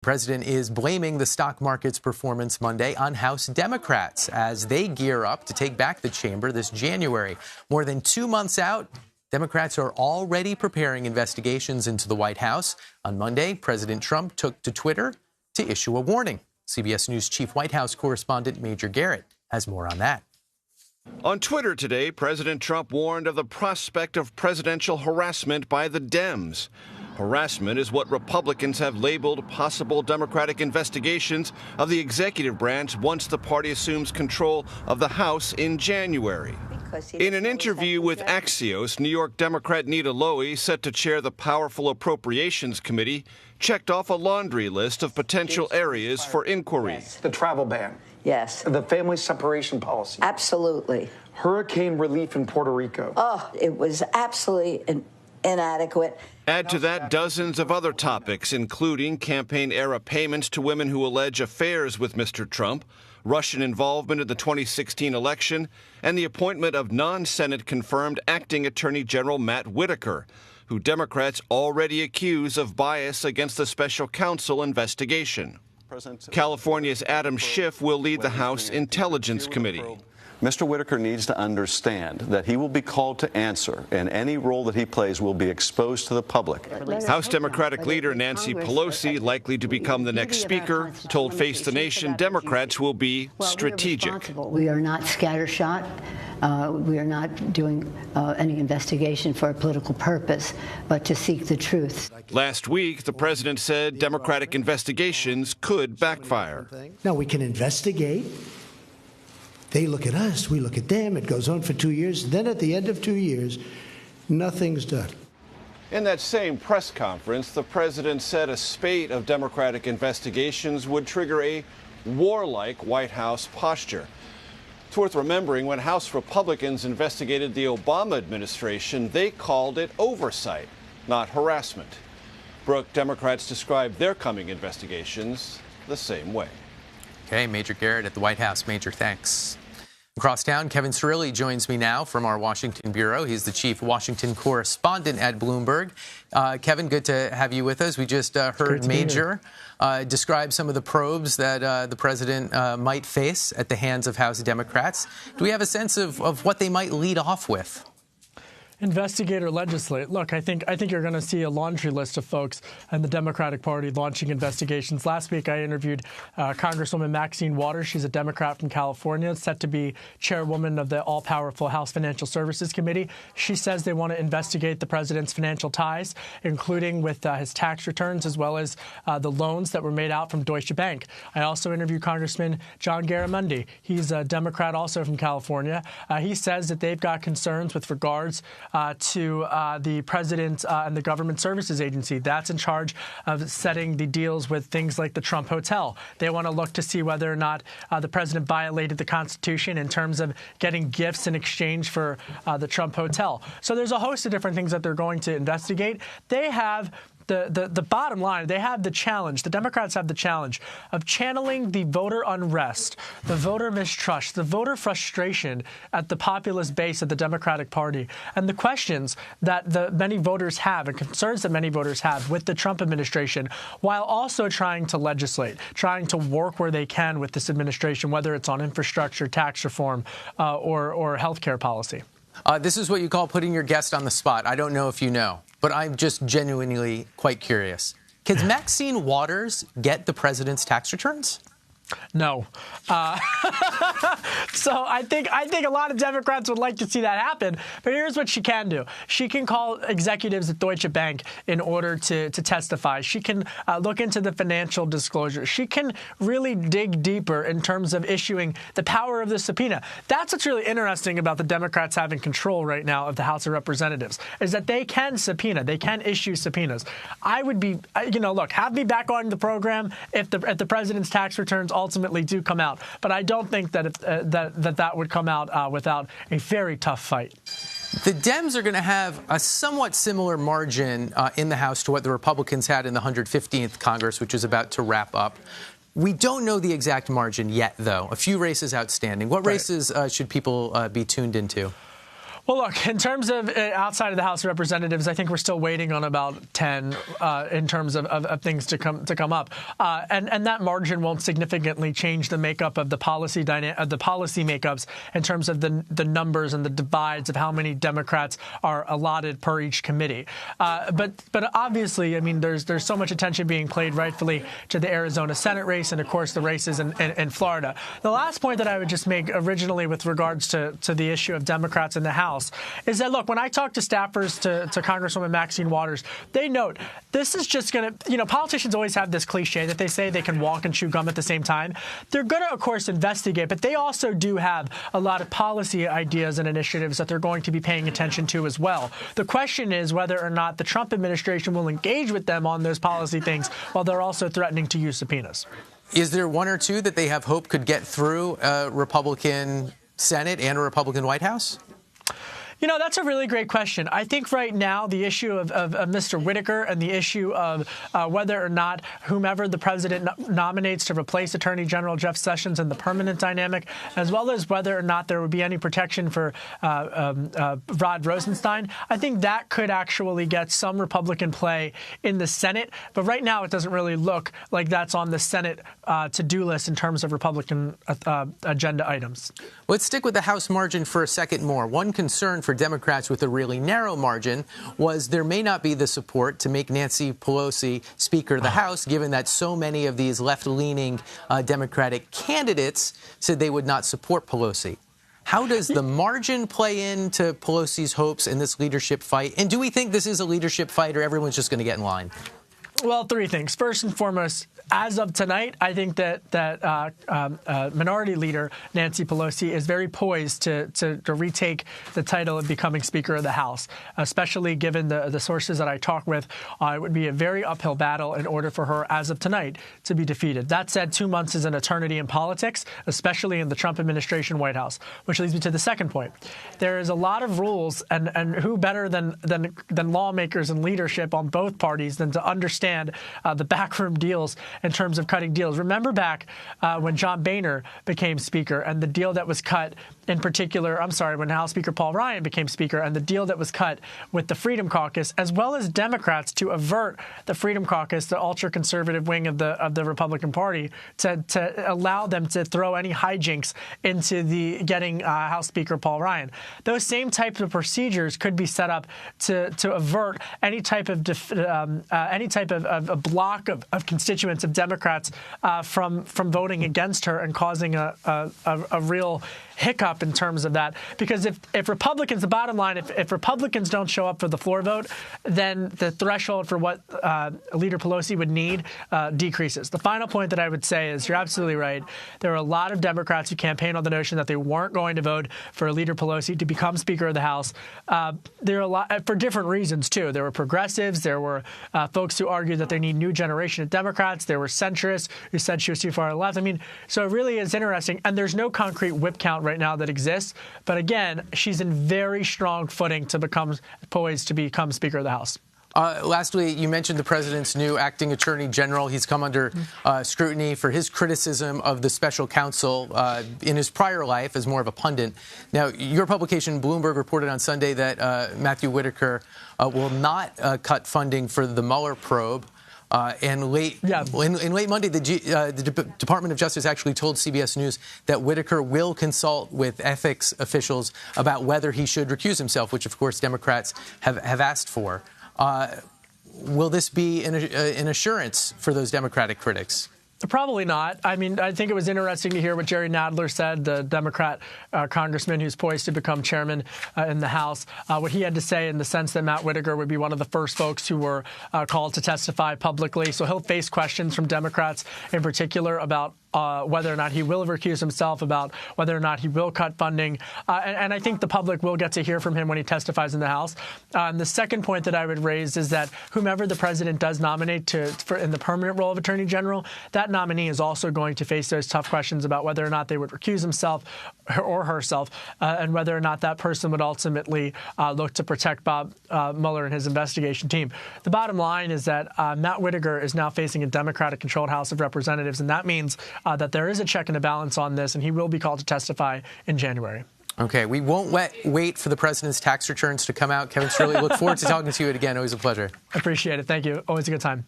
The president is blaming the stock market's performance Monday on House Democrats as they gear up to take back the chamber this January. More than 2 months out, Democrats are already preparing investigations into the White House. On Monday, President Trump took to Twitter to issue a warning. CBS News Chief White House correspondent Major Garrett has more on that. On Twitter today, President Trump warned of the prospect of presidential harassment by the Dems. Harassment is what Republicans have labeled possible Democratic investigations of the executive branch once the party assumes control of the House in January. In an interview with Axios, New York Democrat Nita Lowey, set to chair the powerful Appropriations Committee, checked off a laundry list of potential areas for inquiry. Yes. The travel ban. Yes. The family separation policy. Absolutely. Hurricane relief in Puerto Rico. Oh, it was absolutely inadequate. Add to that dozens of other topics, including campaign-era payments to women who allege affairs with Mr. Trump, Russian involvement in the 2016 election, and the appointment of non-Senate confirmed acting Attorney General Matt Whitaker, who Democrats already accuse of bias against the special counsel investigation. California's Adam Schiff will lead the House Intelligence Committee. Mr. Whitaker needs to understand that he will be called to answer, and any role that he plays will be exposed to the public. House Democratic leader Nancy Pelosi, likely to become the next speaker, told Face the Nation Democrats will be strategic. We are not scattershot. We are not doing any investigation for a political purpose, but to seek the truth. Last week, the president said Democratic investigations could backfire. Now, we can investigate. They look at us, we look at them. It goes on for 2 years. Then at the end of 2 years, nothing's done. In that same press conference, the president said a spate of Democratic investigations would trigger a warlike White House posture. It's worth remembering when House Republicans investigated the Obama administration, they called it oversight, not harassment. Brook, Democrats described their coming investigations the same way. Okay, Major Garrett at the White House. Major, thanks. Across town, Kevin Cirilli joins me now from our Washington bureau. He's the chief Washington correspondent at Bloomberg. Kevin, good to have you with us. We just heard Major describe some of the probes that the president might face at the hands of House Democrats. Do we have a sense of what they might lead off with? Investigate or legislate. Look, I think you're going to see a laundry list of folks in the Democratic Party launching investigations. Last week, I interviewed Congresswoman Maxine Waters. She's a Democrat from California, set to be chairwoman of the all-powerful House Financial Services Committee. She says they want to investigate the president's financial ties, including with his tax returns, as well as the loans that were made out from Deutsche Bank. I also interviewed Congressman John Garamendi. He's a Democrat also from California. He says that they've got concerns with regards to the president and the Government Services Agency. That's in charge of setting the deals with things like the Trump Hotel. They want to look to see whether or not the president violated the Constitution in terms of getting gifts in exchange for the Trump Hotel. So there's a host of different things that they're going to investigate. They have the bottom line, they have the challenge, the Democrats have the challenge of channeling the voter unrest, the voter mistrust, the voter frustration at the populist base of the Democratic Party, and the questions that the many voters have and concerns that many voters have with the Trump administration, while also trying to legislate, trying to work where they can with this administration, whether it's on infrastructure, tax reform, or health care policy. This is what you call putting your guest on the spot. I don't know if you know, but I'm just genuinely quite curious. Can Maxine Waters get the president's tax returns? No. So I think a lot of Democrats would like to see that happen. But here's what she can do. She can call executives at Deutsche Bank in order to testify. She can look into the financial disclosure. She can really dig deeper in terms of issuing the power of the subpoena. That's what's really interesting about the Democrats having control right now of the House of Representatives, is that they can subpoena. They can issue subpoenas. I would be, look, have me back on the program if the president's tax returns ultimately do come out. But I don't think that that would come out without a very tough fight. The Dems are going to have a somewhat similar margin in the House to what the Republicans had in the 115th Congress, which is about to wrap up. We don't know the exact margin yet, though. A few races outstanding. What races should people be tuned into? Well, look, in terms of outside of the House of Representatives, I think we're still waiting on about 10 in terms of things to come up. And that margin won't significantly change the makeup of the policy makeups in terms of the numbers and the divides of how many Democrats are allotted per each committee. But obviously, I mean, there's so much attention being paid rightfully to the Arizona Senate race and, of course, the races in Florida. The last point that I would just make originally with regards to the issue of Democrats in the House is that, look, when I talk to staffers to Congresswoman Maxine Waters, they note this is just going to, politicians always have this cliche that they say they can walk and chew gum at the same time. They're going to, of course, investigate, but they also do have a lot of policy ideas and initiatives that they're going to be paying attention to as well. The question is whether or not the Trump administration will engage with them on those policy things while they're also threatening to use subpoenas. Is there one or two that they have hope could get through a Republican Senate and a Republican White House? That's a really great question. I think right now the issue of Mr. Whitaker and the issue of whether or not whomever the president nominates to replace Attorney General Jeff Sessions in the permanent dynamic, as well as whether or not there would be any protection for Rod Rosenstein, I think that could actually get some Republican play in the Senate. But right now it doesn't really look like that's on the Senate to-do list in terms of Republican agenda items. Let's stick with the House margin for a second more. One concern for Democrats with a really narrow margin was there may not be the support to make Nancy Pelosi Speaker of the House, given that so many of these left-leaning Democratic candidates said they would not support Pelosi. How does the margin play into Pelosi's hopes in this leadership fight? And do we think this is a leadership fight or everyone's just going to get in line? Well, three things. First and foremost, as of tonight, I think that Minority Leader Nancy Pelosi is very poised to retake the title of becoming Speaker of the House, especially given the sources that I talk with. It would be a very uphill battle in order for her, as of tonight, to be defeated. That said, 2 months is an eternity in politics, especially in the Trump administration White House, which leads me to the second point. There is a lot of rules, and who better than lawmakers and leadership on both parties than to understand the backroom deals in terms of cutting deals. Remember back when John Boehner became Speaker and the deal that was cut in particular, when House Speaker Paul Ryan became Speaker and the deal that was cut with the Freedom Caucus, as well as Democrats to avert the Freedom Caucus, the ultra-conservative wing of the Republican Party, to allow them to throw any hijinks into the getting House Speaker Paul Ryan. Those same types of procedures could be set up to avert any type of a block of constituents of Democrats from voting against her and causing a real hiccup in terms of that. Because if Republicans, the bottom line, if Republicans don't show up for the floor vote, then the threshold for what Leader Pelosi would need decreases. The final point that I would say is you're absolutely right. There are a lot of Democrats who campaign on the notion that they weren't going to vote for Leader Pelosi to become Speaker of the House. There are a lot for different reasons, too. There were progressives. There were folks who argued that they need new generation of Democrats. There were centrists who said she was too far left. I mean, so it really is interesting. And there's no concrete whip count right now that exists. But again, she's in very strong footing to become poised to become Speaker of the House. Lastly, you mentioned the president's new acting attorney general. He's come under scrutiny for his criticism of the special counsel in his prior life as more of a pundit. Now, your publication, Bloomberg, reported on Sunday that Matthew Whitaker will not cut funding for the Mueller probe. In late Monday, the Department of Justice actually told CBS News that Whitaker will consult with ethics officials about whether he should recuse himself, which, of course, Democrats have asked for. Will this be an assurance for those Democratic critics? Probably not. I mean, I think it was interesting to hear what Jerry Nadler said, the Democrat congressman who's poised to become chairman in the House, what he had to say in the sense that Matt Whitaker would be one of the first folks who were called to testify publicly. So he'll face questions from Democrats in particular about whether or not he will recuse himself, about whether or not he will cut funding. And I think the public will get to hear from him when he testifies in the House. And the second point that I would raise is that whomever the president does nominate in the permanent role of attorney general, that nominee is also going to face those tough questions about whether or not they would recuse himself or herself, and whether or not that person would ultimately look to protect Bob Mueller and his investigation team. The bottom line is that Matt Whitaker is now facing a Democratic-controlled House of Representatives, and that means that there is a check and a balance on this, and he will be called to testify in January. Okay, we won't wait for the president's tax returns to come out. Kevin Cirilli, look forward to talking to you again. Always a pleasure. Appreciate it. Thank you. Always a good time.